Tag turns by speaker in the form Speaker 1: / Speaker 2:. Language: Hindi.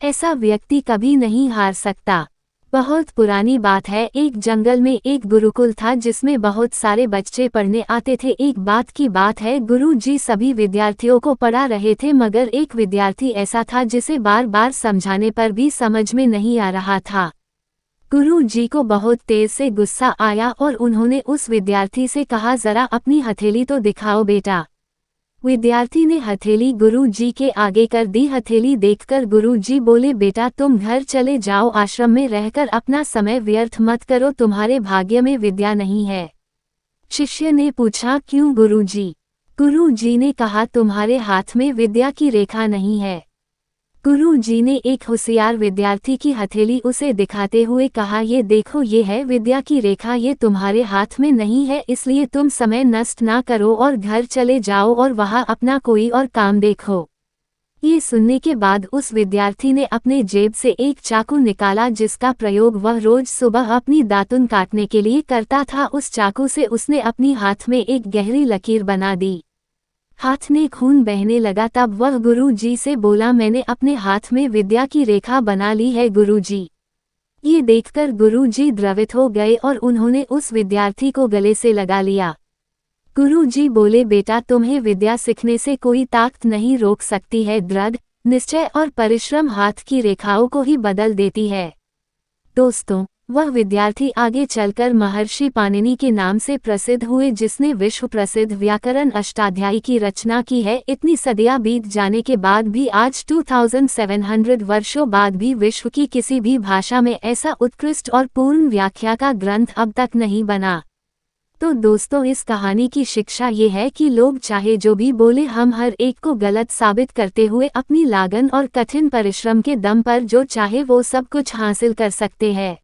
Speaker 1: ऐसा व्यक्ति कभी नहीं हार सकता। बहुत पुरानी बात है, एक जंगल में एक गुरुकुल था जिसमें बहुत सारे बच्चे पढ़ने आते थे। एक बात की बात है, गुरु जी सभी विद्यार्थियों को पढ़ा रहे थे, मगर एक विद्यार्थी ऐसा था जिसे बार बार समझाने पर भी समझ में नहीं आ रहा था। गुरु जी को बहुत तेज से गुस्सा आया और उन्होंने उस विद्यार्थी से कहा, जरा अपनी हथेली तो दिखाओ बेटा। विद्यार्थी ने हथेली गुरु जी के आगे कर दी। हथेली देखकर गुरु जी बोले, बेटा तुम घर चले जाओ, आश्रम में रहकर अपना समय व्यर्थ मत करो, तुम्हारे भाग्य में विद्या नहीं है। शिष्य ने पूछा, क्यों गुरु जी? गुरु जी ने कहा, तुम्हारे हाथ में विद्या की रेखा नहीं है। गुरु जी ने एक होशियार विद्यार्थी की हथेली उसे दिखाते हुए कहा, ये देखो, ये है विद्या की रेखा, ये तुम्हारे हाथ में नहीं है, इसलिए तुम समय नष्ट ना करो और घर चले जाओ और वहां अपना कोई और काम देखो। ये सुनने के बाद उस विद्यार्थी ने अपने जेब से एक चाकू निकाला जिसका प्रयोग वह रोज सुबह अपनी दातुन काटने के लिए करता था। उस चाकू से उसने अपनी हाथ में एक गहरी लकीर बना दी। हाथ में खून बहने लगा। तब वह गुरु जी से बोला, मैंने अपने हाथ में विद्या की रेखा बना ली है गुरु जी। ये देखकर गुरु जी द्रवित हो गए और उन्होंने उस विद्यार्थी को गले से लगा लिया। गुरु जी बोले, बेटा तुम्हें विद्या सीखने से कोई ताकत नहीं रोक सकती है। दृढ़ निश्चय और परिश्रम हाथ की रेखाओं को ही बदल देती है। दोस्तों, वह विद्यार्थी आगे चलकर महर्षि पाणिनि के नाम से प्रसिद्ध हुए, जिसने विश्व प्रसिद्ध व्याकरण अष्टाध्यायी की रचना की है। इतनी सदियां बीत जाने के बाद भी आज 2700 वर्षों बाद भी विश्व की किसी भी भाषा में ऐसा उत्कृष्ट और पूर्ण व्याख्या का ग्रंथ अब तक नहीं बना। तो दोस्तों, इस कहानी की शिक्षा ये है कि लोग चाहे जो भी बोले, हम हर एक को गलत साबित करते हुए अपनी लगन और कठिन परिश्रम के दम पर जो चाहे वो सब कुछ हासिल कर सकते हैं।